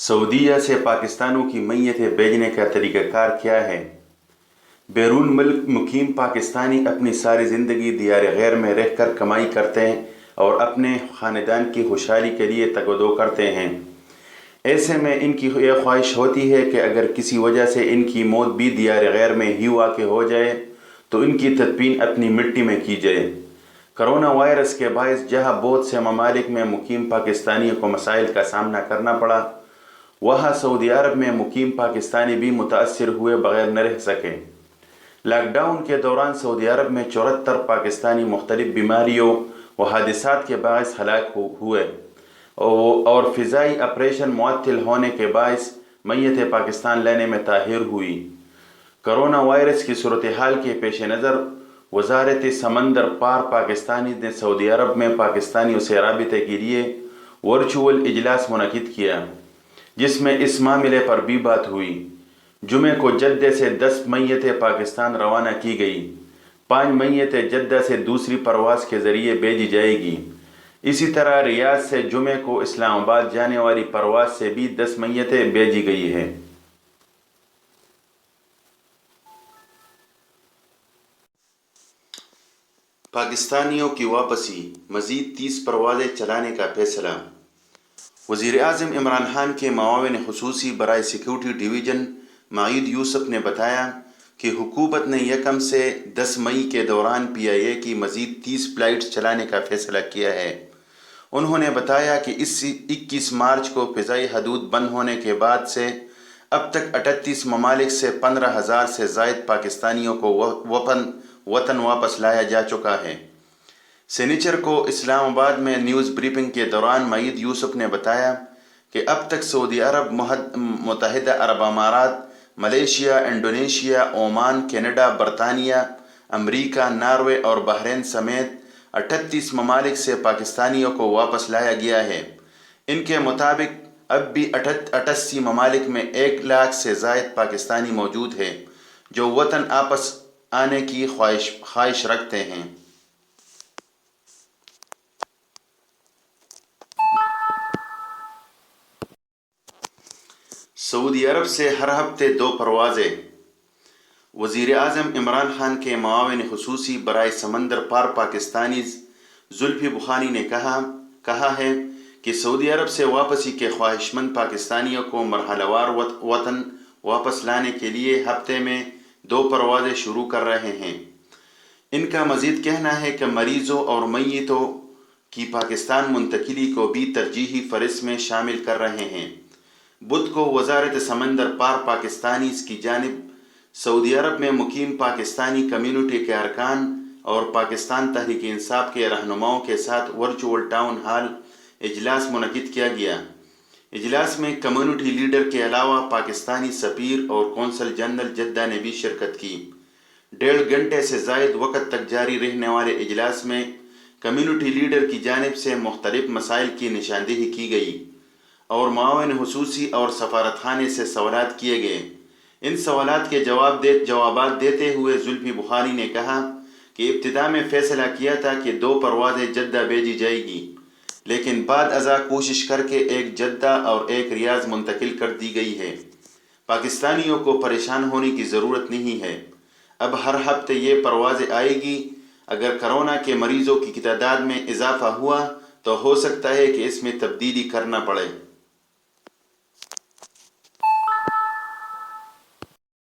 سعودیہ سے پاکستانیوں کی میتیں بھیجنے کا طریقہ کار کیا ہے؟ بیرون ملک مقیم پاکستانی اپنی ساری زندگی دیار غیر میں رہ کر کمائی کرتے ہیں اور اپنے خاندان کی خوشحالی کے لیے تگ و دو کرتے ہیں۔ ایسے میں ان کی یہ خواہش ہوتی ہے کہ اگر کسی وجہ سے ان کی موت بھی دیار غیر میں ہی واقع ہو جائے تو ان کی تدفین اپنی مٹی میں کی جائے۔ کرونا وائرس کے باعث جہاں بہت سے ممالک میں مقیم پاکستانیوں کو مسائل کا سامنا کرنا پڑا، وہاں سعودی عرب میں مقیم پاکستانی بھی متاثر ہوئے بغیر نہ رہ سکے۔ لاک ڈاؤن کے دوران سعودی عرب میں 74 پاکستانی مختلف بیماریوں و حادثات کے باعث ہلاک ہوئے اور فضائی آپریشن معطل ہونے کے باعث میتیں پاکستان لانے میں تاخیر ہوئی۔ کرونا وائرس کی صورتحال کے پیش نظر وزارت سمندر پار پاکستانی نے سعودی عرب میں پاکستانیوں سے رابطے کے لیے ورچوئل اجلاس منعقد کیا، جس میں اس معاملے پر بھی بات ہوئی۔ جمعے کو جدہ سے 10 میتیں پاکستان روانہ کی گئی۔ 5 میتیں جدہ سے دوسری پرواز کے ذریعے بھیجی جائے گی۔ اسی طرح ریاض سے جمعے کو اسلام آباد جانے والی پرواز سے بھی 10 میتیں بھیجی گئی ہیں۔ پاکستانیوں کی واپسی، مزید 30 پروازیں چلانے کا فیصلہ۔ وزیر اعظم عمران خان کے معاون خصوصی برائے سیکورٹی ڈویژن معید یوسف نے بتایا کہ حکومت نے 1 سے 10 مئی کے دوران PIA کی مزید 30 فلائٹس چلانے کا فیصلہ کیا ہے۔ انہوں نے بتایا کہ اس 21 مارچ کو فضائی حدود بند ہونے کے بعد سے اب تک 38 ممالک سے 15,000 سے زائد پاکستانیوں کو وطن واپس لایا جا چکا ہے۔ سنیچر کو اسلام آباد میں نیوز بریفنگ کے دوران معید یوسف نے بتایا کہ اب تک سعودی عرب، متحدہ عرب امارات، ملیشیا، انڈونیشیا، عمان، کینیڈا، برطانیہ، امریکہ، ناروے اور بحرین سمیت 38 ممالک سے پاکستانیوں کو واپس لایا گیا ہے۔ ان کے مطابق اب بھی 88 ممالک میں 1 لاکھ سے زائد پاکستانی موجود ہیں جو وطن واپس آنے کی خواہش رکھتے ہیں۔ سعودی عرب سے ہر ہفتے 2 پروازیں۔ وزیر اعظم عمران خان کے معاون خصوصی برائے سمندر پار پاکستانی زلفی بخاری نے کہا ہے کہ سعودی عرب سے واپسی کے خواہشمند پاکستانیوں کو مرحلہ وار وطن واپس لانے کے لیے ہفتے میں 2 پروازیں شروع کر رہے ہیں۔ ان کا مزید کہنا ہے کہ مریضوں اور میتوں کی پاکستان منتقلی کو بھی ترجیحی فہرست میں شامل کر رہے ہیں۔ بدھ کو وزارت سمندر پار پاکستانی کی جانب سعودی عرب میں مقیم پاکستانی کمیونٹی کے ارکان اور پاکستان تحریک انصاف کے رہنماؤں کے ساتھ ورچوئل ٹاؤن ہال اجلاس منعقد کیا گیا۔ اجلاس میں کمیونٹی لیڈر کے علاوہ پاکستانی سفیر اور قونصل جنرل جدہ نے بھی شرکت کی۔ 1.5 گھنٹے سے زائد وقت تک جاری رہنے والے اجلاس میں کمیونٹی لیڈر کی جانب سے مختلف مسائل کی نشاندہی کی گئی اور معاون خصوصی اور سفارت خانے سے سوالات کیے گئے۔ ان سوالات کے جوابات دیتے ہوئے زلفی بخاری نے کہا کہ ابتدا میں فیصلہ کیا تھا کہ 2 پروازیں جدہ بھیجی جائے گی، لیکن بعد ازاں کوشش کر کے 1 جدہ اور 1 ریاض منتقل کر دی گئی ہے۔ پاکستانیوں کو پریشان ہونے کی ضرورت نہیں ہے۔ اب ہر ہفتے یہ پروازیں آئے گی۔ اگر کرونا کے مریضوں کی تعداد میں اضافہ ہوا تو ہو سکتا ہے کہ اس میں تبدیلی کرنا پڑے۔